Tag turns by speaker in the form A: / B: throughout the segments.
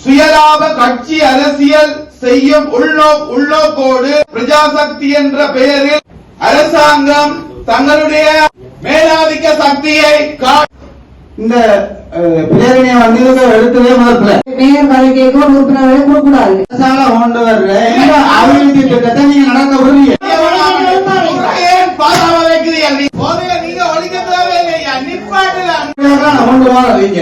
A: சுயலாப கட்சி அரசியல் செய்யும் உள்நோக்கோடு பிரஜாசக்தி என்ற பெயரில் அரசாங்கம் தங்களுடைய மேலாதிக்க சக்தியை
B: இந்த பிரேரணையை வந்து எடுத்ததே முதல்ல
C: மேயர் கதை கேட்க உறுப்பினர்களை கொடுக்கூடாது.
B: கொண்டு வர்ற அபிவிருத்தி திட்டத்தை நீங்க நடத்த விடுறீங்க.
A: நீங்க ஒழிக்க தேவையில்லையா நிப்பாட்டுதான்
B: கொண்டு வர்றீங்க.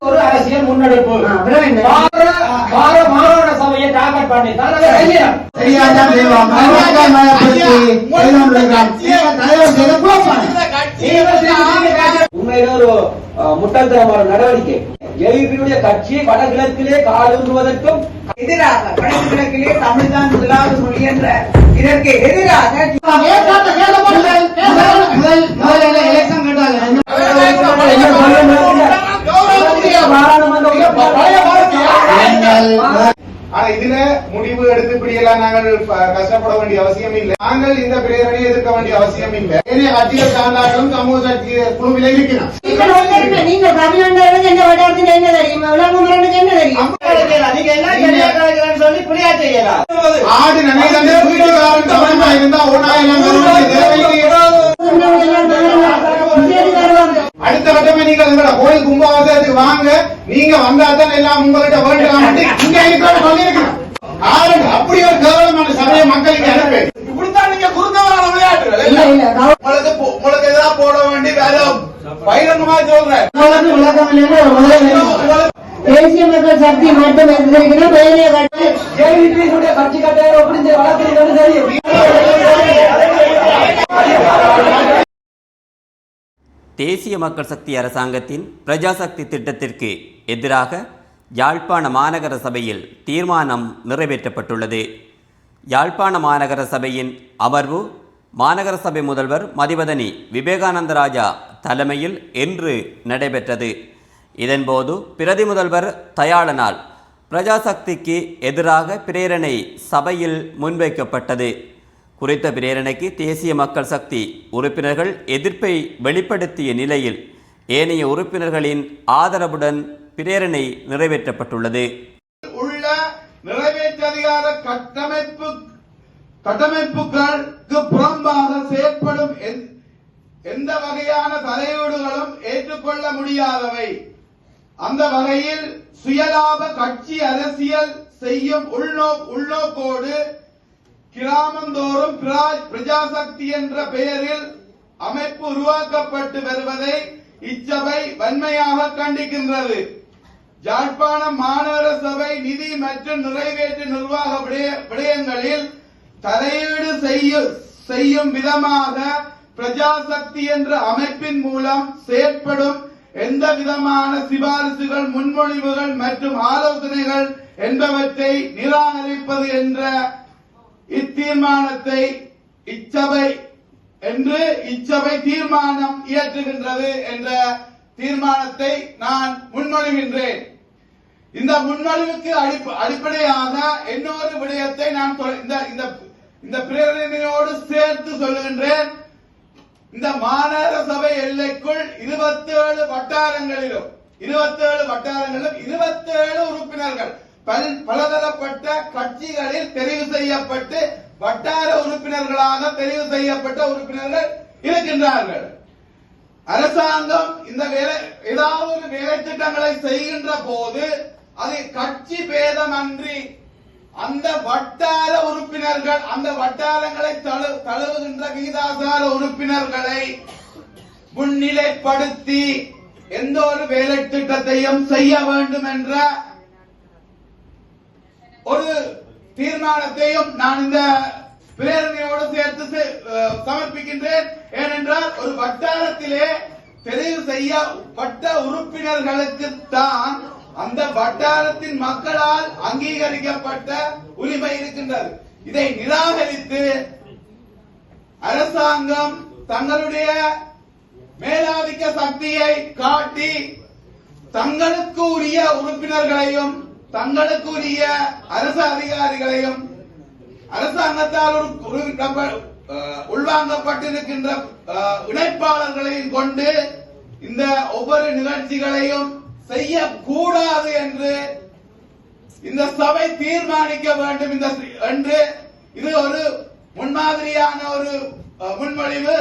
D: ஒரு அரசியல் முன்னெடுப்பு மாகாண சபையை டார்கெட் பண்ணி உண்மையில ஒரு முட்டாள்தனமான நடவடிக்கை. ஜேவிபியுடைய கட்சி வடகிழக்கிலே காலூன்றுவதற்கும்
C: எதிராக வடகிழக்கிலே தமிழ்தான் முதலாவது மொழி என்ற இதற்கு எதிராக
B: எலெக்ஷன் கேட்டாங்க.
A: இதுல முடிவு எடுத்து இப்படியெல்லாம் நாங்கள் கஷ்டப்பட வேண்டிய அவசியம் இல்லை. நாங்கள் இந்த பிரேரணையை எதிர்க்க வேண்டிய அவசியம் இல்லை. கட்சிகள் சார்ந்தாலும் சமூக கட்சி குழுவில இருக்கிறோம்.
C: நீங்க தமிழ்நாடு எந்த வட்டாரத்தில் என்ன தெரியும், என்ன தெரியும் சொல்லி புரியா செய்யலாம்.
A: ஆடு நகைதான் வீட்டுக்காரன் கவனமா இருந்தா அடுத்த கட்டமே நீங்க கோயில் கும்பாவதற்கு வாங்க. நீங்க வந்தாதான் எல்லாம் உங்கள்கிட்ட வேண்டாம். அப்படி ஒரு கௌரவமான சபையை மக்களுக்கு அனுப்பி இப்படித்தான் நீங்க குறுக்கவரான விளையாட்டுகள் உங்களுக்கு எதிராக போட வேண்டி வேற பகிரங்கமா சொல்றேன்.
C: தேசிய மக்கள் சக்தி மட்டும்
D: கட்சி கட்டாயம் வழக்கு தெரியும்.
E: தேசிய மக்கள் சக்தி அரசாங்கத்தின் பிரஜாசக்தி திட்டத்திற்கு எதிராக யாழ்ப்பாண மாநகர சபையில் தீர்மானம் நிறைவேற்றப்பட்டுள்ளது. யாழ்ப்பாண மாநகர சபையின் அமர்வு மாநகர சபை முதல்வர் மதிவதனி விவேகானந்த ராஜா தலைமையில் இன்று நடைபெற்றது. இதன்போது பிரதி முதல்வர் தயாளனால் பிரஜாசக்திக்கு எதிராக பிரேரணை சபையில் முன்வைக்கப்பட்டது. குறித்த பிரேரணைக்கு தேசிய மக்கள் சக்தி உறுப்பினர்கள் எதிர்ப்பை வெளிப்படுத்திய நிலையில் ஏனைய உறுப்பினர்களின் ஆதரவுடன் பிரேரணை நிறைவேற்றப்பட்டுள்ளது.
A: உள்ள நிறைவேற்றதிகார கட்டமைப்புகளுக்கு புறம்பாக செயற்படும் எந்த வகையான தலையீடுகளும் ஏற்றுக்கொள்ள முடியாதவை. அந்த வகையில் சுயலாப கட்சி அரசியல் செய்யும் உள்நோக்கோடு கிராமந்தோறும் பிரஜாசக்தி என்ற பெயரில் அமைப்பு உருவாக்கப்பட்டு வருவதை இச்சபை வன்மையாக கண்டிக்கின்றது. யாழ்ப்பாணம் மாநகர சபை நிதி மற்றும் நிறைவேற்று நிர்வாக விடயங்களில் தலையீடு செய்யும் விதமாக பிரஜாசக்தி என்ற அமைப்பின் மூலம் செயற்படும் எந்த விதமான சிபாரிசுகள், முன்மொழிவுகள் மற்றும் ஆலோசனைகள் என்பவற்றை நிராகரிப்பது என்ற இத்தீர்மானத்தை இச்சபை தீர்மானம் இயற்றுகின்றது என்ற தீர்மானத்தை நான் முன்மொழிகின்றேன். இந்த முன்மொழிவுக்கு அடிப்படையாக இன்னொரு விடயத்தை நான் இந்த பிரேரணையோடு சேர்த்து சொல்லுகின்றேன். இந்த மாநகர சபை எல்லைக்குள் 27 வட்டாரங்களிலும் 27 உறுப்பினர்கள் பலதரப்பட்ட கட்சிகளில் தெரிவு செய்யப்பட்டு வட்டார உறுப்பினர்களாக தெரிவு செய்யப்பட்ட உறுப்பினர்கள் இருக்கின்றார்கள். அரசாங்கம் இந்த ஏதாவது வேலை திட்டங்களை செய்கின்ற போது அது கட்சி பேதமன்றி அந்த வட்டார உறுப்பினர்கள், அந்த வட்டாரங்களை தழுவுகின்ற விகிதாசார உறுப்பினர்களை முன்னிலைப்படுத்தி எந்த ஒரு வேலை திட்டத்தையும் செய்ய வேண்டும் என்ற ஒரு தீர்மானத்தையும் நான் இந்த பிரேரணையோடு சேர்த்து சமர்ப்பிக்கின்றேன். ஏனென்றால் ஒரு வட்டாரத்திலே தெரிவு செய்யப்பட்ட உறுப்பினர்களுக்கு தான் அந்த வட்டாரத்தின் மக்களால் அங்கீகரிக்கப்பட்ட உரிமை இருக்கின்றது. இதை நிராகரித்து அரசாங்கம் தங்களுடைய மேலாதிக்க சக்தியை காட்டி தங்களுக்கு உரிய உறுப்பினர்களையும் தங்களுக்கு உரிய அரசு அதிகாரிகளையும் அரசாங்கத்தால் உள்வாங்கப்பட்டிருக்கின்ற இணைப்பாளர்களையும் கொண்டு இந்த ஒவ்வொரு நிகழ்ச்சிகளையும் செய்யக்கூடாது என்று இந்த சபை தீர்மானிக்க வேண்டும் என்று இது ஒரு முன்மாதிரியான ஒரு முன்மொழிவு.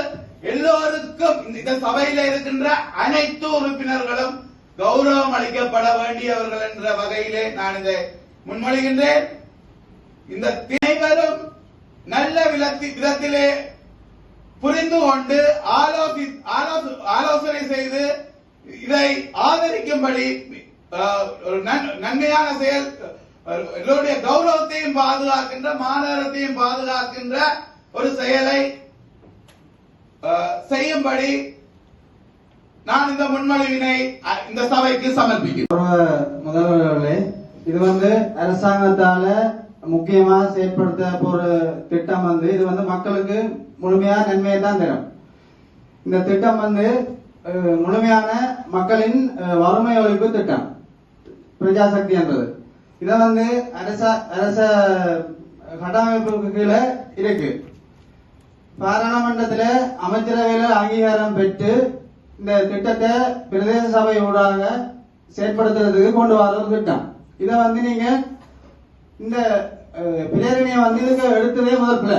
A: எல்லோருக்கும் இந்த சபையில இருக்கின்ற அனைத்து உறுப்பினர்களும் கௌரவம் அளிக்கப்பட வேண்டியவர்கள் என்ற வகையிலே நான் இதை முன்மொழிகின்றேன். இந்த அனைவரும் நல்ல விதத்திலே புரிந்து கொண்டு ஆலோசனை செய்து இதை ஆதரிக்கும்படி ஒரு நன்மையான செயல், எல்லோருடைய கௌரவத்தையும் பாதுகாக்கின்ற மாநகரத்தையும் பாதுகாக்கின்ற ஒரு செயலை செய்யும்படி நான் இந்த முன்மொழிவினை இந்த சபைக்கு சமர்ப்பிக்கிறேன்.
B: முதல்வர்களே, இது அரசாங்கத்தால முக்கியமா செயற்படுத்த போற திட்டம் இது மக்களுக்கு முழுமையா நன்மையை தான் தரும். இந்த திட்டம் முழுமையான மக்களின் வறுமை ஒழிப்பு திட்டம் பிரஜாசக்தி என்றது. இத அரச கட்டமைப்புக்கு கீழே இருக்கு. பாராளுமன்றத்தில் அமைச்சரவையில அங்கீகாரம் பெற்று இந்த திட்டத்தை பிரதேச சபை ஊடாக செயற்படுத்துறதுக்கு கொண்டு வர ஒரு திட்டம். இத நீங்க இந்த பிரேரணையை இதுக்கு எடுத்ததே முதல் பிள்ளை.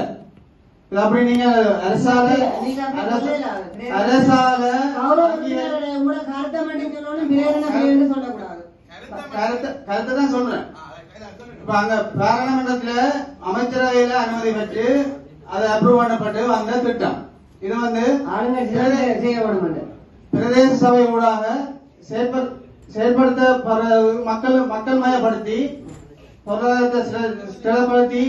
B: இது அப்படி நீங்க அரசால கருத்தை தான் சொல்றேன். இப்ப அங்க பாராளுமன்றத்துல அமைச்சரவையில அனுமதி பெற்று அது அப்ரூவ் பண்ணப்பட்டு வந்த திட்டம். இது பிரதேச சபை ஊடாக செயல்படுத்த மக்கள் மயப்படுத்தி பொருளாதாரத்தை ஸ்திரப்படுத்தி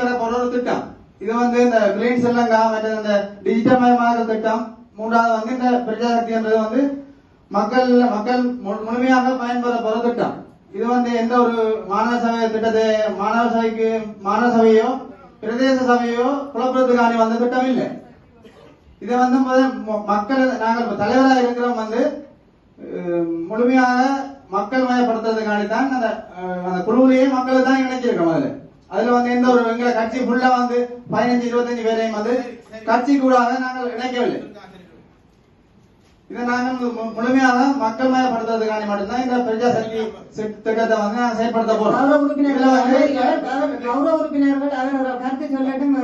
B: வர போற ஒரு திட்டம். இது இந்த கிரீன் ஸ்ரீலங்கா மற்றும் இந்த டிஜிட்டல் மயமாக்கல் திட்டம். மூன்றாவது இந்த பிரஜாசக்தி என்பது மக்கள் முழுமையாக பயன்பெற போற திட்டம். இது எந்த ஒரு மாநகர சபை திட்டத்தை மாநகர சபையோ பிரதேச சபையோ குழப்பத்துக்கான வந்த திட்டம் இல்லை. இதை மக்கள் நாங்கள் தலைவராக இருக்கிறோம் முழுமையாக மக்கள் மயப்படுத்துறதுக்காண்டி தான் அந்த குழுவிலேயே மக்களை தான் இணைச்சிருக்கோம். அதுல எந்த ஒரு எங்களை கட்சி ஃபுல்லா 15-25 பேரையும் கட்சி கூட நாங்கள் இணைக்கவில்லை. இதை நாங்கள் முழுமையாக மக்கள் மயப்படுத்துறதுக்காண்டி மட்டும்தான் இந்த பிரஜாசக்தி திட்டத்தை நாங்கள் செயல்படுத்த போறோம்.
F: கௌரவ உறுப்பினர்கள் அவர் கருத்து சொல்லட்டும்,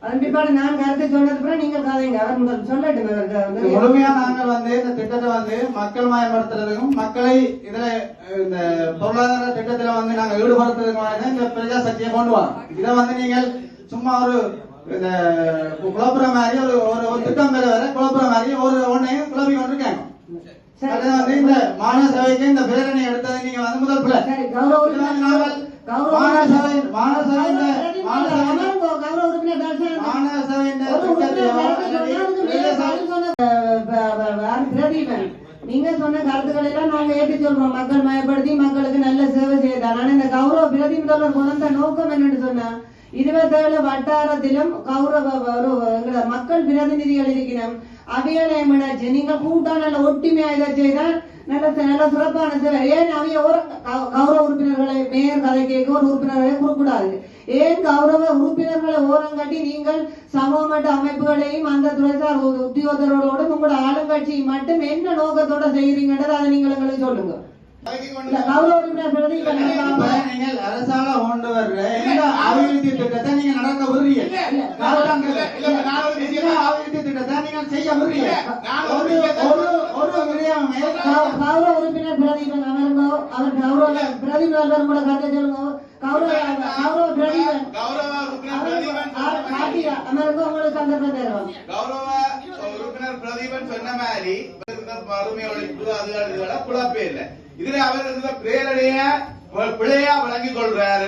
F: அதன் பிற்பாடு நான் கருத்தை சொன்னது நீங்கள் காதைங்க அவர் முதல் சொல்லட்டும்.
B: முழுமையா நாங்கள் இந்த திட்டத்தை மக்கள் மயப்படுத்துறதுக்கும் மக்களை இதுல இந்த பொருளாதார திட்டத்துல நாங்கள் ஈடுபடுத்துறதுக்கான இந்த பிரஜாசக்தியை கொண்டு வரோம். இதை நீங்கள் சும்மா ஒரு இந்த குழப்புற மாதிரி ஒரு திட்டம் பெற வர குழப்புற மாதிரி ஒன்னையும் குழப்பி கொண்டு கேட்கும். இந்த மாநில சபைக்கு இந்த பிரேரணை எடுத்தது நீங்க முதல் பிள்ளை.
F: நீங்க சொன்ன கருத்துக்களை எல்லாம் நாங்க ஏற்றி சொல்றோம். மக்கள் மயப்படுத்தி மக்களுக்கு நல்ல சேவை செய்தார். ஆனா இந்த கௌரவ பிரதி முதல்வர் முதல்ல நோக்கம் என்னன்னு சொன்னா 27 வட்டாரத்திலும் கௌரவ மக்கள் பிரதிநிதிகள் இருக்கிறோம். அவைகளை இணைச்சு நீங்க கூட்டா நல்ல ஒற்றுமையா இதை செய்தால் நல்ல சிறப்பான சேவை. ஏன் அவைய கௌரவ உறுப்பினர்களை மேயர் கதை கேட்க ஒரு உறுப்பினர்களை கூடாது. ஏன் கௌரவ உறுப்பினர்களை ஓரம் கட்டி நீங்கள் சமூக மட்ட அமைப்புகளையும் அந்த துறைசார் உத்தியோகத்தர்களோடு உங்களோட ஆளுங்கட்சி மட்டும் என்ன நோக்கத்தோட செய்யறீங்கன்றது அதை நீங்கள் எங்களுக்கு சொல்லுங்க. கௌரவ உறுப்பினர் பிரதி
B: நீங்கள் அரசால கொண்டு வர்ற எந்த அபிவிருத்தி திட்டத்தை நீங்க நடக்க விடுறீங்க, அபிவிருத்தி திட்டத்தை நீங்கள் செய்ய விடுறீங்க.
F: கௌரவ உறுப்பினர் பிரதீபன் அமருங்கோ, அவர் கௌரவ பிரதிநிதர் கூட கருத்தை சொல்லுங்க. கௌரவ பிரதீபன் அமருங்கோ, உங்களுக்கு சந்தர்ப்பம் தருவோம்.
A: கௌரவ உறுப்பினர் பிரதீபன் சொன்ன மாதிரி வறுமை ஒழிப்பு அதுகளை குழப்பே இல்லை. இதுல அவர் இந்த பிரேரணைய பிழையா வழங்கிக் கொள்றாரு.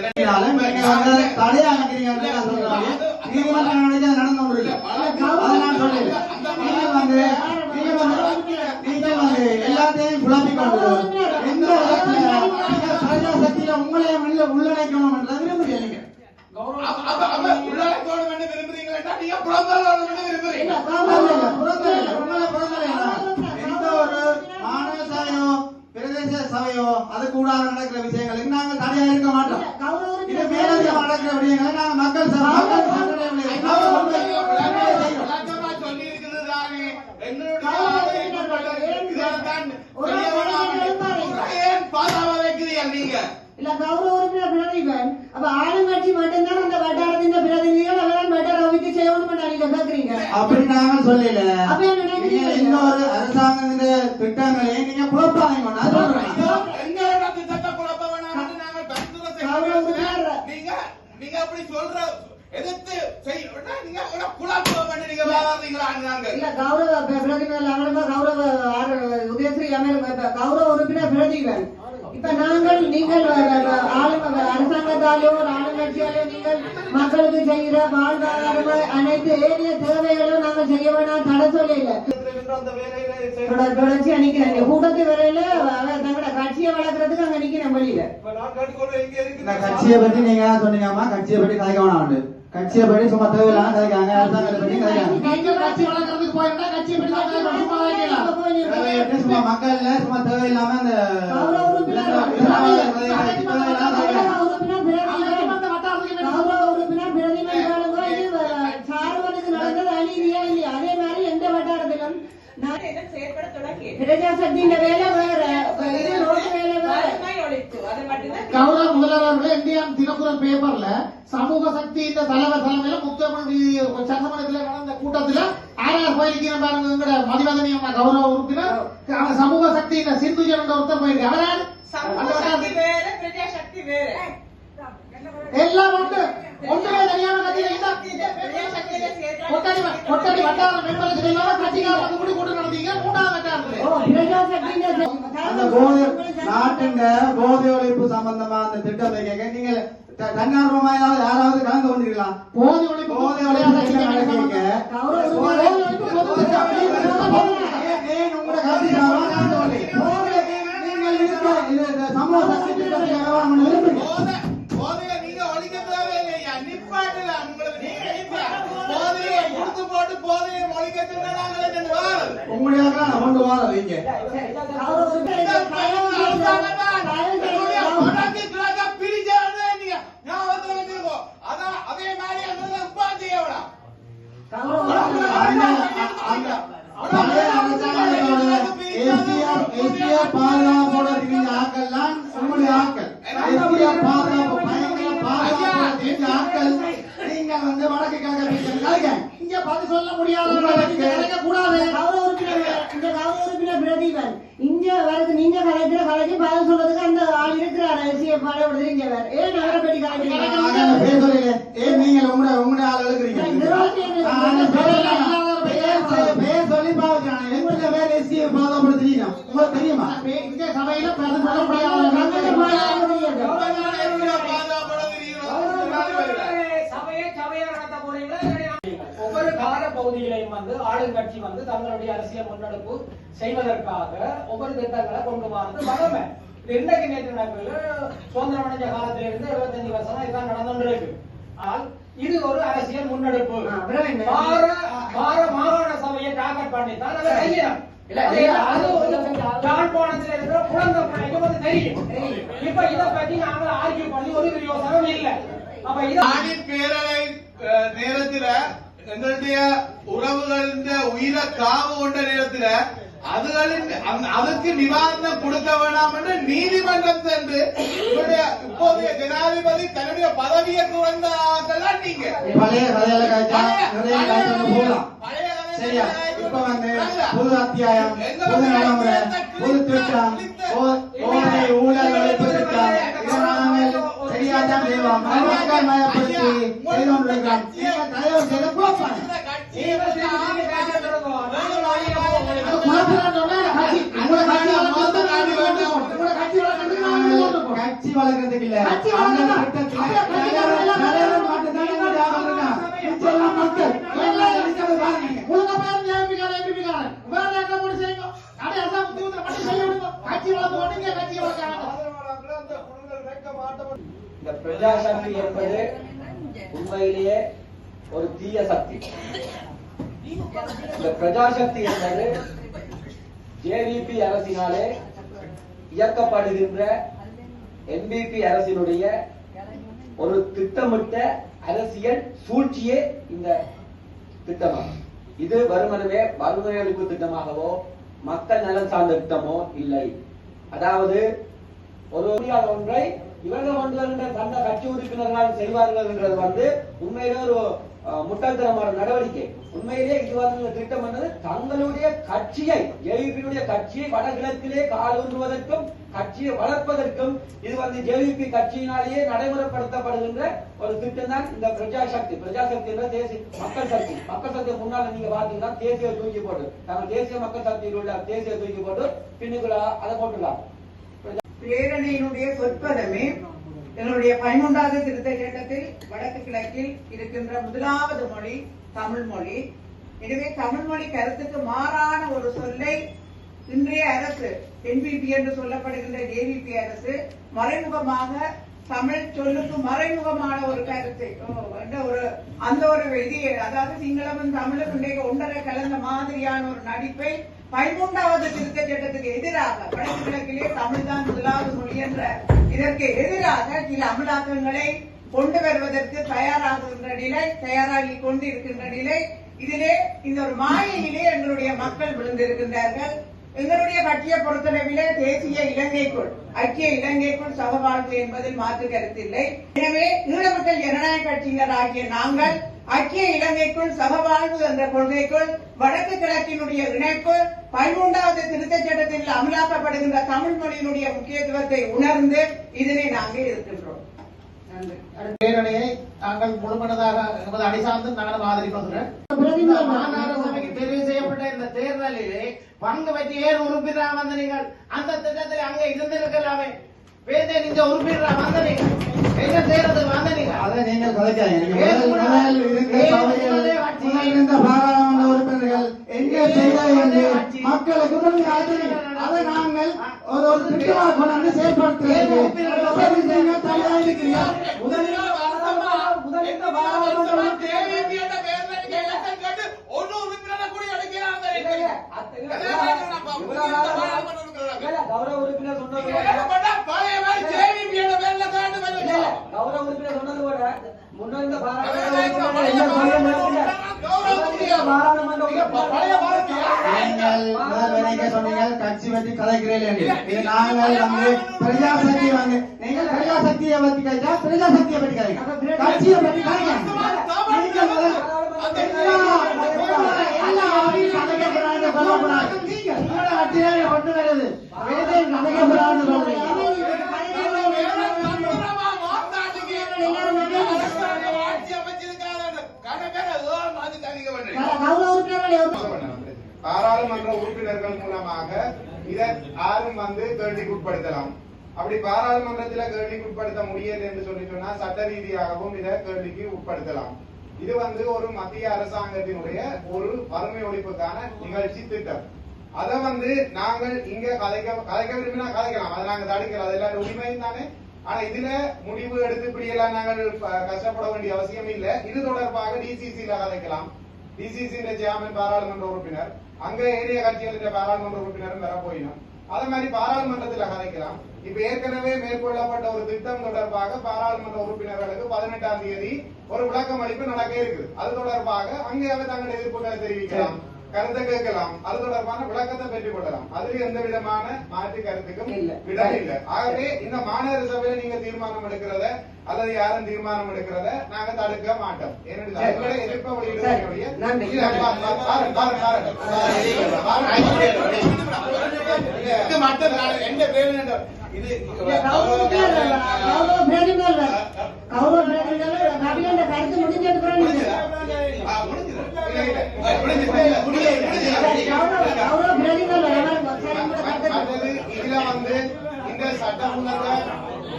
B: தடையா நடந்து கொண்டிருக்க எல்லாத்தையும் குழப்பிக் கொண்டு சக்தியில உங்களையும் உள்ளடைக்கணும் என்ற விரும்புறீங்க. நீங்க
A: உள்ளடக்கணும் என்று விரும்புறீங்களா? நீங்க புறந்தள்ளணும் என்று விரும்புறீங்க.
B: எந்த ஒரு மாநகர சபையோ பிரதேச பிரதேச சபையோ அதுக்கு கூட நடக்கிற விஷயங்களுக்கு நாங்கள் தடையா இருக்க மாட்டோம்.
F: கௌரவ
B: இது மேலதிகமா நடக்கிற விடயங்களை நாங்கள் மக்கள்
A: சொல்லி இருக்குது தானே நீங்க
F: இல்ல கௌரவ உறுப்பினர் பிரதிபன் அப்ப ஆளுங்கட்சி மட்டும்தான் அந்த வட்டாரத்தின் பிரதிநிதிகள் அவதான் வட்டார அமைக்க செய்யணும் நீங்க கேக்குறீங்க.
B: அப்படி நாங்க சொல்லல.
F: அப்ப என்ன நினைக்கிறீங்க?
B: இன்னொரு அரசாங்கத்தின் திட்டங்களை நீங்க குழப்பாதீங்க. நான் சொல்றேன்
A: எங்க சட்ட குழப்ப வேணாம் நீங்க அப்படி சொல்ற எதிர்த்து நீங்க குழப்பம் பண்ணி நீங்க வாதாதீங்களாங்க. இல்ல
F: கௌரவ பிரதிநிதிகள் அவர்கள் கௌரவ உதயஸ்ரீ கௌரவ உறுப்பினர் பிரதிபன் இப்ப நீங்கள் அரசாங்கத்தாலேயோ ஆளுங்கட்சியாலேயோ நீங்கள் மக்களுக்கு செய்கிற வாழ்வாதார அனைத்து ஏரிய தேவைகளும் நாங்கள் செய்ய வேணாம் தடை சொல்லல. தொடர்ச்சி அணிக்கிறாங்க கூட்டத்து வரையில தங்களோட கட்சியை வளர்க்கறதுக்கு அங்க நிக்கிறேன் வெளியில.
B: கட்சியை பத்தி நீங்க சொன்னீங்கம்மா, கட்சியை பத்தி கதைக்க கட்சியை பற்றி சும்மா தேவையில்லாம கதைக்காங்க. அரசாங்கத்தை பத்தி சும்மா மக்கள் சும்மா தேவையில்லாம அந்த அதே மாதிரி எந்த வட்டாரத்திலும் பிரஜாசக்தியின் வேலை வேற
G: கௌரவ முதல்வர்கள் இந்தியா தினக்குரல் பேப்பர்ல சமூக சக்தி இந்த தலைமையில முக்கியமന്ത്രി சட்டமன்றத்தில் நடந்த கூட்டத்தில் ஆர்ஆர் போயிருக்கிற பாருங்க மதிவதனியம் கௌரவ உறுப்பினர் சமூக சக்தி இந்த சிந்துஜன் என்ற ஒருத்தர் போயிருக்காரு. எல்லாம் ஒன்றுமே தெரியாம கொட்டடி வட்டார மெம்பர்ஸ் இல்லாம கட்சிக்காரங்க கூட கூட்டம் நடந்தீங்க. மூணாவது
B: நாட்டின் போதை ஒழிப்பு சம்பந்தமா அந்த திட்டத்தை கேட்க நீங்க தன்னார்வமா யாராவது கலந்து கொண்டிருக்கலாம். போதை ஒழிப்பு சமூக சக்தி திட்டத்தை பாதுகாப்போட ஆக்கள்லாம் உங்களுடைய ஆக்கள் பாதுகாப்பு பயங்கர ஆக்கள். நீங்க வடக்கு கிழக்கு இங்க பதில் சொல்ல முடியாத கூடாது.
F: பிரதீபன் இங்க வரது நீங்க கலைக்கிற கலைக்கு பதில் சொல்றதுக்கு அந்த ஆள் இருக்கிறார். இங்க வேற ஏன் அவரை பற்றி கலைக்கிறீங்க?
B: ஏன் நீங்க உங்களுடைய ஆள் எழுக்கிறீங்க? சொல்லி பாவச்சான எங்க வேற எஸ்சியை பாதப்படுத்துறீங்க உங்களுக்கு தெரியுமா?
G: இங்க சபையில பதில் சொல்ல முடியாது.
D: ஒவ்வொரு கால பகுதிகளையும் ஆளுங்கட்சி தங்களுடைய அரசியல் முன்னெடுப்பு செய்வதற்காக ஒவ்வொரு திட்டங்களை கொண்டு வந்து வளமை இன்றைக்கு நேற்று நாட்கள் சுதந்திரம் அடைஞ்ச காலத்திலிருந்து 75 வருஷமா இதுதான் நடந்துருக்கு. ஆனால் இது ஒரு அரசியல் முன்னெடுப்பு. மாகாண சபையை டார்கெட் பண்ணித்தான் அதை செய்யணும். யாழ்ப்பாணத்தில் இருக்கிற குழந்தை பிள்ளைக்கு தெரியும். இப்ப இதை பத்தி நாங்கள் ஆர்கியூ பண்ணி ஒரு யோசனை இல்லை. அப்ப
A: பேரலை நேரத்தில் எங்களுடைய உறவுகளின் உயிரை காவு கொண்ட நேரத்தில் அதுக்கு நிவாரணம் கொடுக்க வேண்டாம் என்று நீதிமன்றம் சென்று இப்போதைய ஜனாதிபதி தன்னுடைய பதவியை துறந்த ஆட்கள் நீங்க
B: சரியா? இப்ப புது அத்தியாயம், புது நடைமுறை, புது திட்டம், ஊழல் ஒழிப்பு திட்டம் சரியாதான் செய்வோம். மக்கள் மயப்படுத்தி செய்து கொண்டிருக்கிறோம். தயவு செய்து குழப்பாங்க. கட்சி வளர்க்கறதுக்கு இல்ல மக்கள்
D: இந்த பிரஜாசக்தி என்பது உண்மையிலேயே ஒரு தீய சக்தி. இந்த பிரஜாசக்தி என்பது ஜேவிபி அரசினாலே
H: இயக்கப்படுகின்ற என்பிபி அரசினுடைய ஒரு திட்டமிட்ட அரசியல் சூழ்ச்சியே இந்த திட்டமாகும். இது வருமனவே வறுமை ஒழிப்பு திட்டமாகவோ மக்கள் நலன் சார்ந்த திட்டமோ இல்லை. அதாவது ஒரு ஒன்றை இவர்கள் கொண்டு வருகின்ற தந்த கட்சி உறுப்பினர்கள் செய்வார்கள் என்றது உண்மையிலே ஒரு முட்டாள்தனமான நடவடிக்கை. உண்மையிலே இது திட்டம் என்பது தங்களுடைய கட்சியை ஜேவிபியுடைய கட்சியை வடகிழக்கிலே காலூன்றுவதற்கும் கட்சியை வளர்ப்பதற்கும் இது ஜேவிபி கட்சியினாலேயே நடைமுறைப்படுத்தப்படுகின்ற ஒரு திட்டம் தான் இந்த பிரஜாசக்தி. பிரஜாசக்தி என்ற தேசிய மக்கள் சக்தி. மக்கள் சக்தி முன்னால நீங்க பாத்தீங்கன்னா தேசிய தூக்கி போட்டு நாங்கள் தேசிய மக்கள் சக்தியில் உள்ள தேசிய தூக்கி போட்டு பின்னுக்குள்ள அதை போட்டுலாம்.
C: பிரேரணையினுடைய சொற்பதமே எங்களுடைய 13வது திருத்த சட்டத்தில் வடக்கு கிழக்கில் இருக்கின்ற முதலாவது மொழி தமிழ் மொழி. எனவே தமிழ் மொழி கருத்துக்கு மாறான ஒரு சொல்லை இன்றைய அரசு என்பிபி என்று சொல்லப்படுகின்ற ஜேவிபி அரசு மறைமுகமாக தமிழ் சொல்லுக்கு மறைமுகமான ஒரு கருத்தை அந்த ஒரு விதியை, அதாவது சிங்களமும் தமிழும் ஒன்றரை கலந்த மாதிரியான ஒரு நடிப்பை 13வது திருத்த சட்டத்துக்கு எதிராக வடக்கு கிழக்கிலே தமிழ் தான் முதலாவது மொழி என்ற இதற்கு எதிராக சில அமலாக்கங்களை கொண்டு வருவதற்கு தயாராகி கொண்டிருக்கின்ற நிலை. இதிலே இந்த ஒரு மாயையிலே எங்களுடைய மக்கள் விழுந்திருக்கின்றார்கள். எங்களுடைய கட்சியை பொறுத்தளவிலே தேசிய இலங்கைக்குள் ஐக்கிய இலங்கைக்குள் சகவாழ்வு என்பதில் மாற்று கருத்தில்லை. எனவே ஈழ மக்கள் ஜனநாயக கட்சியினராகிய நாங்கள் ஐக்கிய இலங்கைக்குள் சகவாழ்வு என்ற கொள்கைக்குள் வடக்கு கிழக்கினுடைய இணைப்பு 13வது திருத்த சட்டத்தில் அமலாக்கப்படுகின்ற தமிழ் மொழியினுடைய முக்கியத்துவத்தை உணர்ந்து இதனை நாங்கள் இருக்கின்றோம்.
G: பேரணியை நாங்கள் முழுமனதாக எமது அடிசார்ந்து நாங்கள் ஆதரிப்பதுடன் மாநகர சபைக்கு தெரிவு செய்யப்பட்ட இந்த தேர்தலிலே பங்கு பெற்று ஏன் உறுப்பினராக வந்த நீங்கள் அந்த திட்டத்தில் அங்கே இருந்திருக்கலாமே. பேச நீங்க உறுப்பினராக வந்த நீங்கள் என்ன செய்யறதுக்கு வந்த நீங்கள்
B: அதை நீங்கள் இருந்த பாராளுமன்ற உறுப்பினர்கள் எங்கே செய்தார் என்று மக்களுக்கு அதை நாங்கள் ஒரு திட்டமாக கொண்டு செயல்படுத்துகிறோம்.
H: கௌரவ உறுப்பினர் சொன்னது கூட முன்னிருந்த
B: கட்சி பற்றி கலைக்கிறீர்கள். இது நாங்கள் பிரஜாசக்தி நீங்கள் பிரஜாசக்தியை பற்றி கழிச்சா பிரஜாசக்தியை பற்றி கலைக்க கட்சியை பற்றி கொண்டு வருது
A: பாராளுமன்ற உறுப்பினர்கள் மூலமாக இதை யாரும் கேள்விக்குட்படுத்தலாம். அப்படி பாராளுமன்றத்தில் கேள்விக்குட்படுத்த முடியல என்று சொன்னா சட்ட ரீதியாகவும் இதை கேள்விக்கு உட்படுத்தலாம். இது ஒரு மத்திய அரசாங்கத்தினுடைய ஒரு வறுமை ஒழிப்புக்கான நிகழ்ச்சி திட்டம். அதை நாங்கள் இங்க கலைக்க விரும்பினா கலைக்கலாம், அதை நாங்க தடுக்கலாம், அது எல்லாரும் உரிமையும் தானே. ஆனா இதுல முடிவு எடுத்து இப்படி எல்லாம் நாங்கள் கஷ்டப்பட வேண்டிய அவசியம் இல்லை. இது தொடர்பாக டிசிசியில கலைக்கலாம். டிசிசி சேர்மன் பாராளுமன்ற உறுப்பினர், அங்க ஏரிய கட்சிகளின் பாராளுமன்ற உறுப்பினரும் வர போயிடும். அதே மாதிரி பாராளுமன்றத்தில் கலைக்கலாம். இப்ப ஏற்கனவே மேற்கொள்ளப்பட்ட ஒரு திட்டம் தொடர்பாக பாராளுமன்ற உறுப்பினர்களுக்கு 18ஆம் தேதி ஒரு விளக்கம் அளிப்பு நடக்க இருக்குது. அது தொடர்பாக அங்கே அவர் தங்கள் எதிர்ப்புகளை தெரிவிக்கலாம், கருத்தை கேட்கலாம், அது தொடர்பான விளக்கத்தை பெற்றுக் கொள்ளலாம். அதுல எந்த விதமான மாற்று கருத்துக்கும் இடம் இல்லை. ஆகவே இந்த மாநகர சபையில நீங்க தீர்மானம் எடுக்கிறத அல்லது யாரும் தீர்மானம் எடுக்கிறத நாங்க தடுக்க மாட்டோம். ஏனென்றால் எங்களை எதிர்ப்ப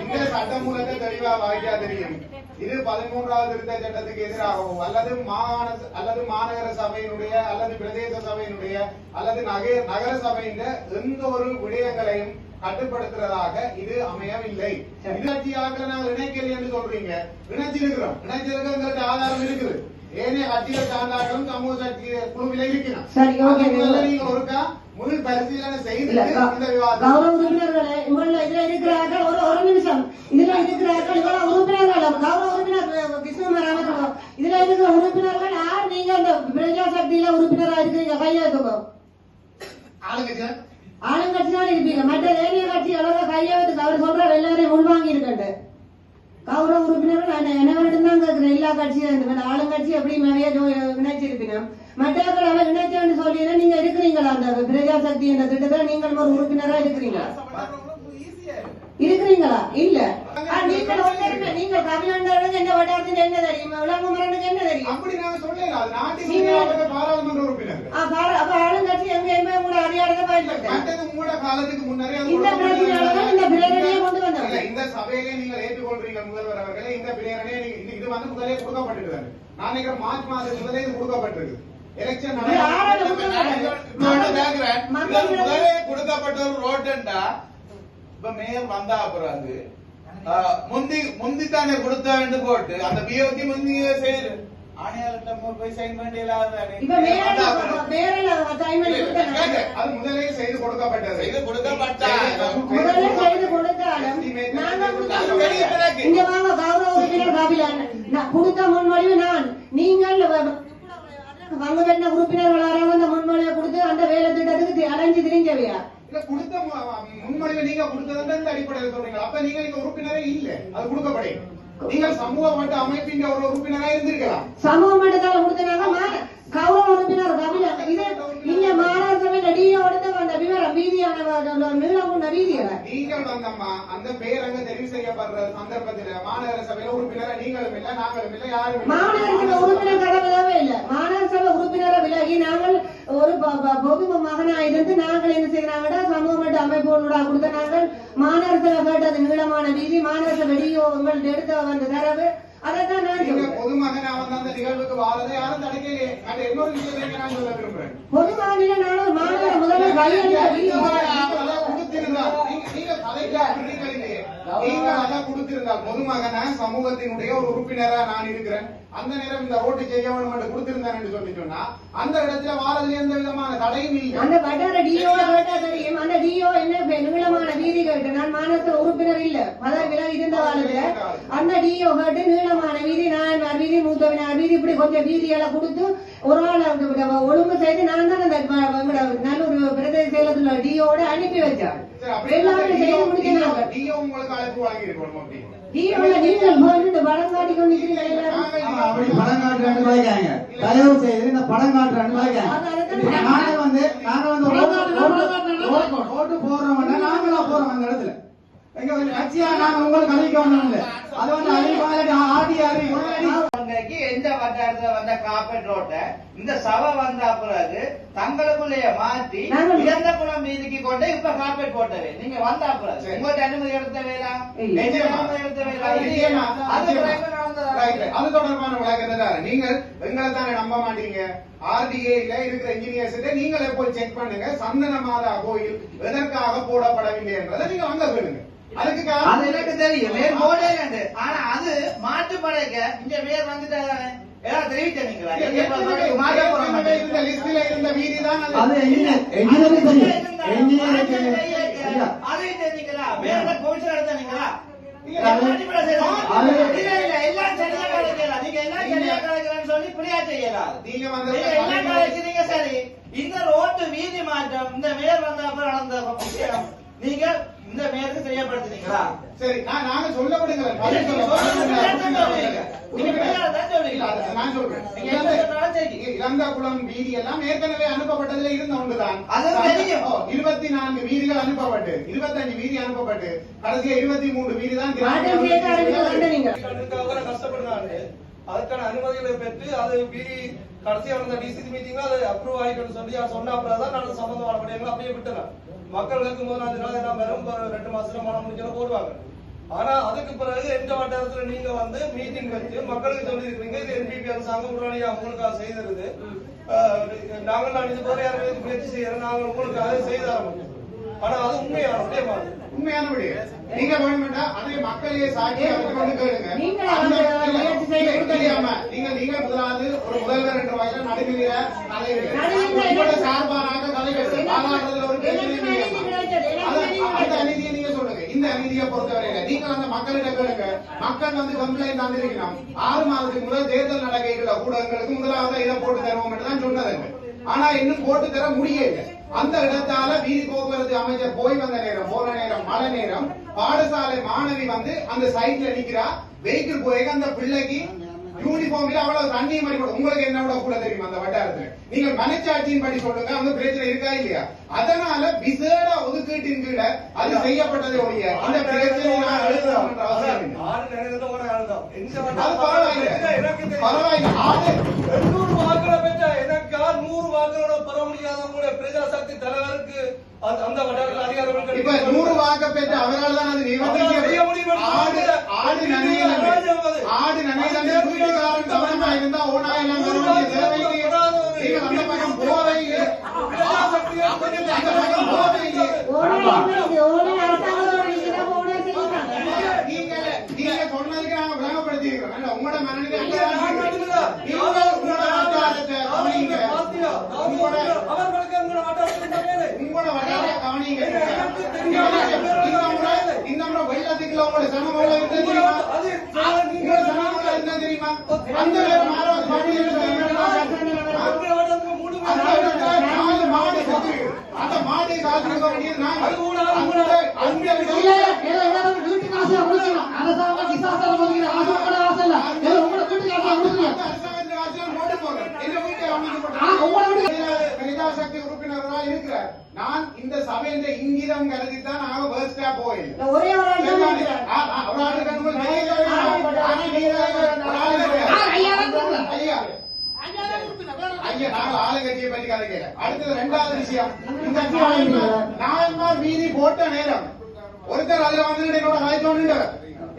A: இந்த சட்டமூலத்தை தெளிவா வாய்க்கா தெரியும். இது 13வது திருத்த சட்டத்துக்கு எதிராகவும் அல்லது மாநகர சபையினுடைய அல்லது பிரதேச சபையினுடைய அல்லது நகர சபையின் எந்த ஒரு விடயங்களையும் கட்டுப்படுத்துறதாக இது அமையவில்லை. இணைச்சியாக நாங்கள் இணைக்கலை என்று சொல்றீங்க. இணைச்சிருக்கிறோம், இணைச்சிருக்க ஆதாரம் இருக்குது. ஏனைய கட்சிகள் சார்ந்தார்களும் சமூக கட்சி குழுவில இருக்கிறோம். நீங்க ஒருக்கா முழு பரிசீலனை செய்து
F: இல்ல,
A: இந்த விவாதம்
F: கௌரவ உறுப்பினர்களே இவங்கள இதுல இருக்கிறார்கள் ஒரு நிமிஷம் இதுல இருக்கிறார்கள் இவ்வளவு உறுப்பினர்கள் கௌரவ உறுப்பினர் கிருஷ்ணமராமன் இதுல இருக்கிற உறுப்பினர்கள் யார் நீங்க இந்த பிரஜாசக்தியில உறுப்பினரா இருக்கிறீங்க கையெழுத்துக்கோ
G: ஆளுங்கட்சி
F: ஆளுங்கட்சி தான் இருப்பீங்க மற்ற ஏனைய கட்சி எவ்வளவு கையெழுத்துக்கு அவர் சொல்ற எல்லாரையும் உள்வாங்கி இருக்கண்டு கௌரவ உறுப்பினர்கள் என்னவரிடம் தான் கேட்கிறேன் எல்லா கட்சியும் ஆளுங்கட்சி எப்படி நிறைய இணைச்சிருப்பினோம் மற்றவர்கள் அவர் இணைச்சேன்னு சொல்லி நீங்க இருக்கிறீங்களா அந்த பிரஜாசக்தி என்ற திட்டத்தில் நீங்கள் ஒரு உறுப்பினரா இருக்கிறீங்களா இருக்கிறீங்களா இல்ல நீங்கள் ஒன்றுமே நீங்கள் தமிழ்நாடு என்ன வட்டாரத்தில் என்ன தெரியும் விளங்குமரனுக்கு என்ன தெரியும்
A: அப்படி நாங்க சொல்லல அது நாட்டின் பாராளுமன்ற உறுப்பினர்
F: அப்ப ஆளுங்கட்சி எங்கேயுமே உங்களோட அதிகாரத்தை பயன்படுத்த
A: மற்றது உங்களோட காலத்துக்கு முன்னரே
F: இந்த பிரச்சனையால இந்த பிரேரணையை கொண்டு வந்தாங்க
A: இந்த சபையிலே நீங்கள் ஏற்றுக்கொள்றீங்க முதல்வர் அவர்களே இந்த பிரேரணையை இது வந்து முதலே கொடுக்கப்பட்டிருக்கு நான் நினைக்கிறேன் மார்ச் மாதம் முதலே இது கொடுக்கப்பட்டிருக்கு எலெக்ஷன்
I: முதலே கொடுக்கப்பட்ட ஒரு ரோட்டண்டா இப்ப மேயர் வந்தா பிறகு முந்தி தானே கொடுத்த போட்டு அந்த பிஓடி முந்தி செய்யுது ஆணையாளர்கிட்ட போய் சைன் பண்ணி
F: இப்ப மேரல டைம் கொடுத்தாங்க
A: அது முதலே செய்து கொடுக்கப்பட்டது
I: இது கொடுக்கப்பட்ட
F: முதல்ல செய்து கொடுத்தாலும் நாங்க இங்க வாங்க கௌரவ உறுப்பினர் காபிலான் நான் கொடுத்த முன்மொழிவு நான் நீங்கள் வங்க வெண்ண உறுப்பினர்களாக அந்த முன்மொழிவை கொடுத்து அந்த வேலை திட்டத்துக்கு அலைஞ்சு திரிஞ்சவையா
A: இல்ல கொடுத்த முன்மொழிவை நீங்க கொடுத்தது அடிப்படையில் சொல்றீங்க அப்ப நீங்க இங்க உறுப்பினரே இல்ல அது கொடுக்கப்படே நீங்க சமூக மட்ட அமைப்பின் ஒரு உறுப்பினரா இருந்திருக்கலாம்
F: சமூக மட்டத்தால கொடுத்தனாங்க கௌரவ உறுப்பினர் கபிலன் இது இங்க மகாராஷ்டிராவின் டிஓட அந்த விவரம் வீதியான நீளம் கொண்ட வீதியில
A: நீங்கள் வந்தம்மா அந்த பேரங்க தெரிவு செய்யப்படுற சந்தர்ப்பத்தில் மாநகர சபையில உறுப்பினரா நீங்களும் இல்ல நாங்களும் இல்ல யாரும்
F: மாநகர சபை உறுப்பினர் கடமையாவே இல்ல மாநகர சபை உறுப்பினரை விலகி நாங்கள் ஒரு பொது மகனா இருந்து நாங்கள் என்ன செய்யறாங்கன்னா சமூக மட்ட அமைப்புகளோட கொடுத்த நாங்கள் மாநகர சபை கேட்டது நீளமான வீதி மாநகர சபை டிஓ உங்கள்ட்ட எடுத்த வந்த தரவு அதான் நான்
A: பொதுமகனா வந்து அந்த நிகழ்வுக்கு வாரதை யாரும் தடுக்கலையே அது இன்னொரு விஷயத்தை நான் சொல்ல விரும்புறேன்
F: பொதுமகனில நானும் மாநகர முதல்வர்
A: நீங்க அதை கொடுத்திருந்தால் பொதுமகனா சமூகத்தினுடைய ஒரு உறுப்பினரா நான் இருக்கிறேன் அந்த நேரம் இந்த ரோட்டு செய்ய வேணும் என்று கொடுத்திருந்தேன் என்று சொல்லி சொன்னா அந்த இடத்துல வாரதுல எந்த விதமான தடையும் இல்லை
F: அந்த வட்டார டிஓ கேட்டா தெரியும் அந்த டிஓ என்ன நீளமான வீதி கேட்டு நான் மாநகர உறுப்பினர் இல்ல பதவி விலகி இருந்த காலத்துல அந்த டிஓ கேட்டு நீளமான வீதி நாயன்மார் வீதி மூத்தவினார் வீதி இப்படி கொஞ்சம் வீதியெல்லாம் கொடுத்து ஒரு நாள் ஒழுங்கு செய்து நான் தான் அந்த நல்லூர் பிரதேச செயலத்துல டிஓட அனுப்பி வச்சாள் எல்லாமே செய்து முடிக்கிறாங்க
A: உங்களுக்கு அழைப்பு வழங்கி இருக்கணும்
F: நீங்கள் போயிட்டு படம் காட்டி கொண்டிருக்கிறீங்க
B: அப்படி படம் காட்டுறான்னு பாய்க்காங்க தயவு செய்து இந்த படம் காட்டுறான்னு பாய்க்காங்க நாங்க வந்து ஓட்டு போடுறோம்னா நாங்களா போறோம் அந்த இடத்துல எங்க கட்சியா நாங்க உங்களுக்கு அறிவிக்க ஒண்ணும் இல்ல அது வந்து
I: எந்த வட்டாரத்துல வந்த காப்பேட் ரோட்ட இந்த சபை வந்த பிறகு தங்களுக்குள்ளேயே மாற்றி இழந்த குளம் வீதிக்கு கொண்டு இப்ப காப்பேட் போட்டவே நீங்க வந்த பிறகு உங்கள்ட்ட அனுமதி எடுத்த வேலா
A: அது தொடர்பான விளக்கத்தை நீங்கள் எங்களை தானே நம்ப மாட்டீங்க ஆர்டிஏல இருக்கிற இன்ஜினியர்ஸ் நீங்களே போய் செக் பண்ணுங்க சந்தன மாதா கோயில் எதற்காக போடப்படவில்லை என்றதை நீங்க அங்க சொல்லுங்க அதுக்கு
I: அது எனக்கு தெரியும் போடே ஆனா அது மாற்று படைக்க இங்க வேர் வந்துட்டாங்க ஏதாவது தெரிவிச்சீங்களா
A: இந்த லிஸ்ட்ல இருந்த வீதி தான்
I: அது தெரிஞ்சுங்களா வேற கோவிச்சல் எடுத்தீங்களா எல்லாம் சரியா கிடைக்கலாம் நீங்க எல்லாம் சரியா கிடைக்கலன்னு சொல்லி பிரியா செய்யலாம்
A: நீங்க வந்து
I: எல்லாம் கிடைக்கிறீங்க சரி இந்த ரோட்டு வீதி மாற்றம் இந்த வேர் வந்த அப்புறம் நடந்த விஷயம் நீங்க இந்த மேற்கு செய்யப்படுத்துறீங்களா
A: சரி நாங்க சொல்ல விடுங்க நான் சொல்றேன் இளந்த குளம் வீதி எல்லாம் ஏற்கனவே அனுப்பப்பட்டதுல இருந்த ஒன்றுதான் 24 வீதிகள் அனுப்பப்பட்டு 25 வீதி அனுப்பப்பட்டு கடைசியா 23 வீதி தான்
J: கஷ்டப்படுறாங்க அதுக்கான அனுமதிகளை பெற்று அது கடைசியா நடந்த டிசிசி மீட்டிங்ல அது அப்ரூவ் ஆயிக்கணும்னு சொல்லி சொன்ன அப்புறம் தான் நான் சம்பந்தமான படியங்களை அப்படியே விட்டுறேன் மக்கள் கேட்கும் போது 4 நாள் எல்லாம் வெறும் 2 மாசத்துல மனம் முடிஞ்சா போடுவாங்க ஆனா அதுக்கு பிறகு எந்த வட்டாரத்துல நீங்க வந்து மீட்டிங் வச்சு மக்களுக்கு சொல்லி இருக்கீங்க இது என்பிபி அரசாங்கம் உடனடியாக உங்களுக்காக செய்திருது நான் இது போல யாரும் முயற்சி செய்யறேன் நாங்கள் உங்களுக்கு அதை செய்து ஆரம்பிச்சோம் ஆனா அது
A: உண்மையானபடி நீங்க வேணும்டா அதே மக்களையே சாட்சி கொண்டு கேளுங்க நீங்க நீங்கள் முதலாவது ஒரு முதல்வர் என்ற வகையில் நடுநிலைய கலைஞர் சார்பானாக கலைஞர் பாராளுமன்றத்தில் ஒரு அந்த அநீதியை நீங்க சொல்லுங்க. இந்த அநீதியை பொறுத்தவரையில நீங்கள் அந்த மக்களிடம் கேளுங்க. மக்கள் வந்து கம்ப்ளைண்ட் தந்திருக்கணும். 6 மாதத்துக்கு முதல் தேர்தல் நடக்கைகளை ஊடகங்களுக்கு முதலாவது இதை போட்டு தருவோம் என்று தான் சொன்னதுங்க. ஆனா இன்னும் போட்டு தர முடியல. அந்த இடத்தால வீதி போக்குவரத்து அமைச்சர் போய் வந்த நேரம், போற நேரம், மழை நேரம், பாடசாலை மாணவி வந்து அந்த சைட்ல நிக்கிறா. வெஹிக்கிள் போய் அந்த பிள்ளைக்கு யூனிஃபார்ம்ல அவ்வளவு தண்ணி மாதிரி உங்களுக்கு என்ன விட கூட தெரியுமா அந்த வட்டாரத்துல? நீங்க மனச்சாட்சியின் படி சொல்லுங்க, அந்த பிரச்சனை இருக்கா இல்லையா? அதனால விசேட ஒதுக்கீட்டின் கீழ அது செய்யப்பட்டதை ஒழிய அந்த பிரச்சனை அவசியம் இல்லை. அது பரவாயில்லை, பரவாயில்லை.
J: 800 வாக்குகளை பெற்ற எனக்கு 100 வாக்குகளோட பெற முடியாத கூட பிரஜாசக்தி தலைவருக்கு அந்த வட்டாரத்தில் அதிகாரிகள்
A: இப்ப 100 வாக்கு பெற்ற அவரால் தான் அது ஆடு நனையில வீட்டுக்காரன் கவனமா இருந்தா ஓனாயெல்லாம் அந்த பக்கம் போவைங்க, அந்த பக்கம் போவைங்க. நீங்க சொன்னதுக்கு நாங்க விளங்கப்படுத்தி இருக்கிறோம். உங்களோட மனநிலை உங்களோட வட்டார கவனிங்க. இந்த முறை வெள்ளத்துக்குள்ள உங்களோட சமம் என்ன தெரியுமா? உங்களோட சமம் என்ன தெரியுமா? அந்த நேரம் மாடு செத்து அந்த மாடு காத்துக்க வேண்டியது நாங்க. பிரஜாசக்தி உறுப்பினர்களா இருக்கிறார். நான் இந்த சபையின் இங்கிதம் கருதித்தான் நாங்க வேர்ஸ்டா போயில
F: ஒரே ஒரு
A: ஐயா நாங்கள் ஆளுங்கட்சியை பற்றி கதைக்கல. அடுத்தது 2வது விஷயம், இந்த நாயன்மார் வீதி போட்ட நேரம் ஒருத்தர் அதுல வந்து என்னோட கலைச்சோன்னுண்டவர்,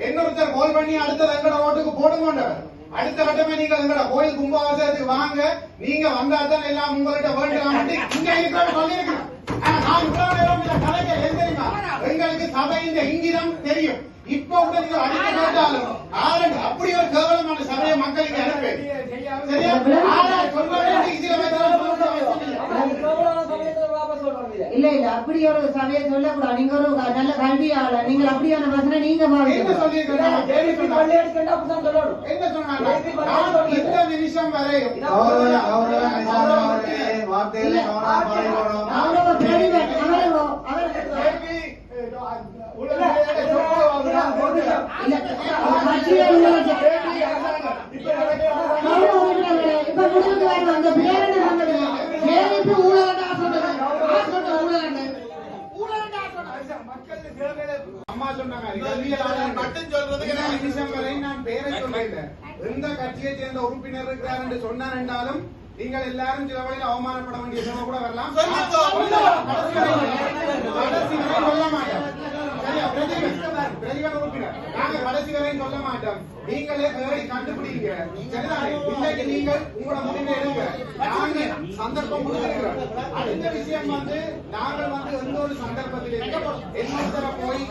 A: இன்னொருத்தர் கோல் பண்ணி அடுத்தது எங்கட ஓட்டுக்கு போடுங்கோண்டவர். அடுத்த கட்டமே நீங்க எங்கட கோயில் கும்பாபிஷேகத்துக்கு வாங்க, நீங்க வந்தாதான் எல்லாம் உங்கள்கிட்ட வேண்டலாம் இங்க இருக்கிற சொல்லியிருக்கிறேன். நான் இவ்வளவு நேரம் இதை கலைக்க ஏன் தெரியுமா? எங்களுக்கு சபையின் இங்கிதம் தெரியும். இப்ப கூட நீங்க அடிக்க கேட்டாலும் அப்படி ஒரு கேவலமான சபையை மக்களுக்கு அனுப்பி சரியா? சொல்ல வேண்டிய
F: இல்ல இல்ல அப்படி ஒரு சபையை சொல்லக்கூடாது. நீங்க ஒரு நல்ல கல்வியாளர், நீங்க அப்படியான வசனம் நீங்க
A: இந்த நிமிஷம் வரை அம்மா சொன்னாங்க மட்டும் சொல்றதுக்கு நிமிஷம் வரை நான் பேரை சொல்றேன். எந்த கட்சியை சேர்ந்த உறுப்பினர் இருக்கிறார் என்று சொன்னார் என்றாலும் நீங்கள் எல்லாரும் சில வழியில் அவமானப்பட வேண்டிய சம கூட வரலாம். சொல்ல மாட்டோம். பிரதிகள் உறுப்பினர் நாங்க கடைசி வரையும் சொல்ல மாட்டோம். நீங்களே தேடி கண்டுபிடிங்க. இன்னைக்கு நீங்கள் உங்களோட முடிவை எடுங்க. நாங்க சந்தர்ப்பம் கொடுத்திருக்கிறோம். அடுத்த விஷயம் வந்து நாங்கள் வந்து எந்த ஒரு சந்தர்ப்பத்திலே என்ன போய்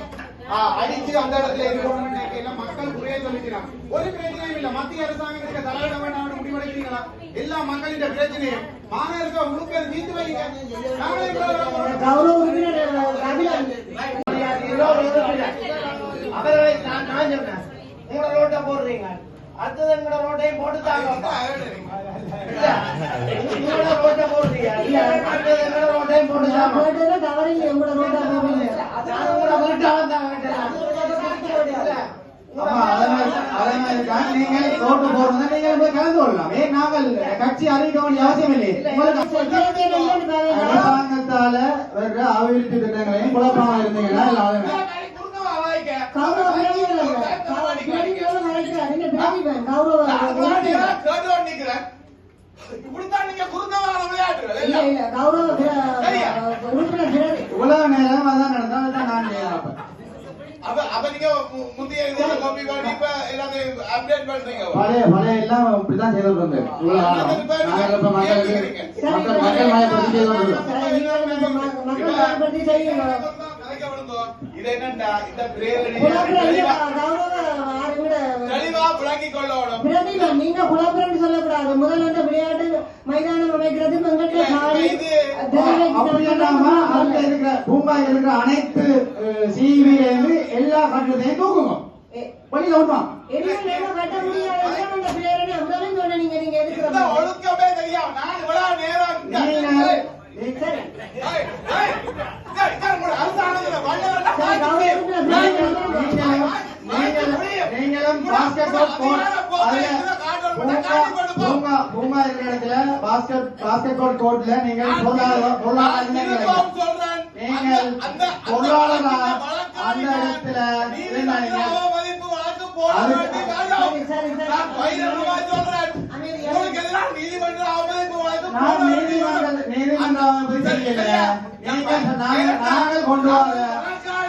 A: அடிச்சு அந்த இடத்துல இருக்கணும் மக்கள் குறைய சொல்லிக்கிறான். ஒரு பிரச்சனையும் இல்ல. மத்திய அரசாங்கத்துக்கு தலையிட வேண்டாம் முடிவெடுக்கிறீங்களா? எல்லா மக்களின் பிரச்சனையும் மாநகர முழுக்க தீர்த்து வைங்க.
K: அவர்களை நான் சொன்னேன், உங்களோட ரோட்டை போடுறீங்க, அடுத்தது எங்களோட ரோட்டையும் போட்டு தாங்க. உங்களோட ரோட்டை போடுறீங்க, அடுத்தது எங்களோட ரோட்டையும் போட்டு தாங்க.
F: தவறில்லை, உங்களோட ரோட்டை போடுறீங்க.
K: நான் உங்களோட வீட்டை வந்தாங்க.
B: நீங்கள் ரோட்டு போறது நீங்கள் போய் கலந்து கொள்ளலாம். ஏன் நாங்கள் கட்சி அறிவிக்க வேண்டிய அவசியம் இல்லை. அரசாங்கத்தால வர்ற அபிவிருத்தி திட்டங்களையும் குழப்பமாக இருந்தீங்கன்னா உலக நேரம் அதான் நடந்தா நான் பழைய எல்லாம் இப்படிதான் செய்தோம்.
I: இது என்னண்டா இந்த தெளிவா விளங்கி உருவாக்கி கொள்ளணும்.
F: பிரதிபா நீங்க குழப்பம்னு சொல்லக்கூடாது. முதல்ல இந்த விளையாட்டு மைதானம் அமைக்கிறது எங்கள்கிட்ட காலி
B: அதுல இருக்கிற பூங்காயில் இருக்கிற அனைத்து சிவிலேருந்து எல்லா கட்டத்தையும் தூக்குங்க வெளியில விடுவாங்க.
F: கட்ட முடியாது அந்த பிள்ளைகளை முதலும் சொன்ன நீங்க நீங்க
I: இந்த ஒழுக்கமே தெரியும். நான் இவ்வளவு நேரம்
B: நீங்களும் பூங்கா இருக்கிற இடத்துல பாஸ்கெட் பால் கோர்ட்ல நீங்கள் பொருளாளர் அந்த இடத்துல நாங்கள் கொண்டு வர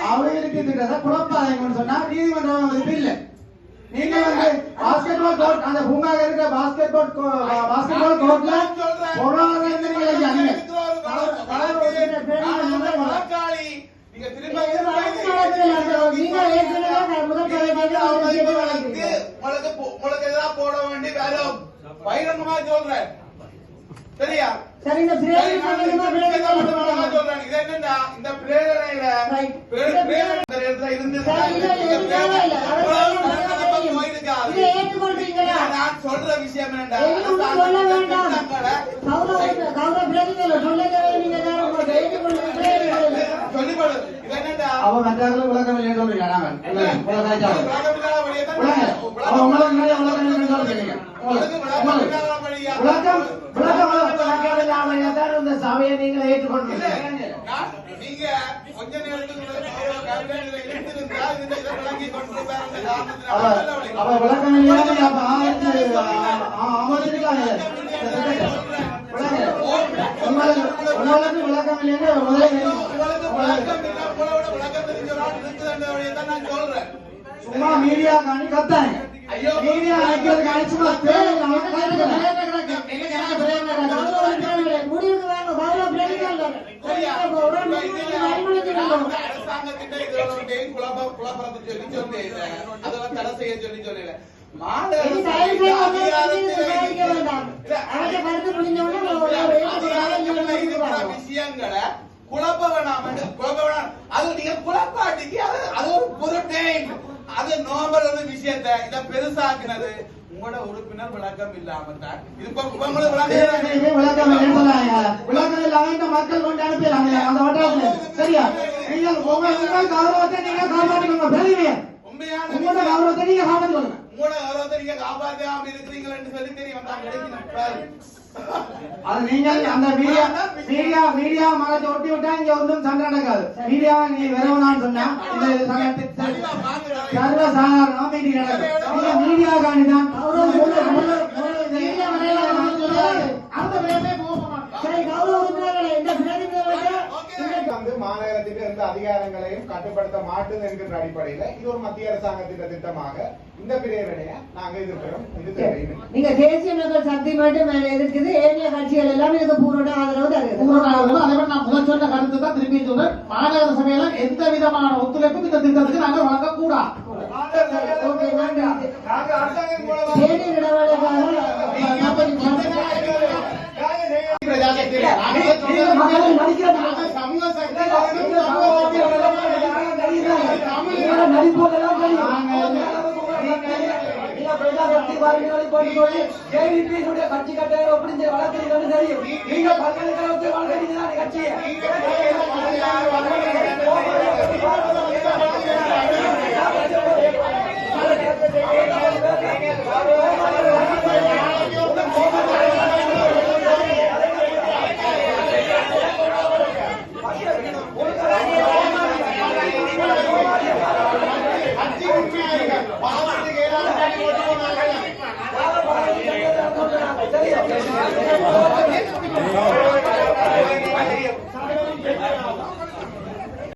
B: அவர்களுக்கு குழப்பாதைங்கன்னு சொன்னா நீதிமன்றம் அமைப்பு இல்லை. நீங்க வந்து பாஸ்கெட் பால் கோர்ட் அந்த பூங்கா இருக்கிற பாஸ்கெட் பால் கோர்ட்ல
I: போட வேண்டி வேற பகிரங்கமா சொல்றேன். சரியா?
F: சரி இந்த
I: சொல்றேன். இது என்னன்னா இந்த பிரேரணையில நான் சொல்ற விஷயம் என்னன்னா
B: அவன் மற்றவர்களும் விளக்கம் இல்லைன்னு சொல்றீங்க.
K: இந்த சபையை நீங்கள் ஏற்றுக்கொண்டு
I: நீங்க கொஞ்ச நேரத்துக்கு
B: விளக்கம் இல்லைன்னு சும்மா மீடியா காணி கத்தாங்க. மீடியா அழைக்கிறதுக்கு அழைச்சுமா
I: விஷயங்களை குழப்ப வேணாம். அது நீங்க குழப்பாட்டிக்கு அது ஒரு பொருட்டே. அது நோபல் விஷயத்தை இதை பெருசாக்குனது உங்களோட உறுப்பினர் விளக்கம் இல்லாம தான். இது
B: விளக்கம் இல்லாம மக்கள் கொண்டு அனுப்பிடலாங்க அந்த வட்டாரத்துல. சரியா? நீங்கள் உங்கள் கௌரவத்தை நீங்க காப்பாற்றிக்கோங்க. பெரிய உங்களோட கௌரவத்தை நீங்க காப்பாற்றிக்கோங்க.
I: உங்களோட கௌரவத்தை நீங்க காப்பாற்றாம இருக்கிறீங்கன்னு சொல்லி தெரியும்.
B: அது நீங்கள் அந்த மீடியா மரத்தை ஒட்டி விட்டா இங்க ஒன்றும் சண்டை நடக்காது. மீடியா நீ வரவனான்னு சொன்னா சர்வசாதாரணமா மீட்டிங் நடக்கும். நீங்க மீடியா காணிதான்
A: மாநகரத்திற்கு எந்த அதிகாரங்களையும் கட்டுப்படுத்த மாட்டது என்கின்ற அடிப்படையில் இது ஒரு மத்திய அரசாங்கத்தின் திட்டமாக இந்த பிரேரணையை நாங்க எதிர்க்கிறோம். இது தேவையில்லை.
F: நீங்க தேசிய மக்கள் சக்தி மட்டும் இருக்குது. ஏனைய கட்சிகள் எல்லாம் இதுக்கு பூரண ஆதரவு தருது.
G: அதே நான் முதல் சொன்ன கருத்து தான் திருப்பி சொல்றேன். மாநகர சபையில எந்த விதமான ஒத்துழைப்பும் இந்த திட்டத்துக்கு நாங்க வழங்க கூடாது.
K: கட்சி கட்டையோட அப்படி வளர்த்து தெரியும். நீங்க பல்கலைக்கழகத்தை வளர்க்கிறீங்க கட்சியை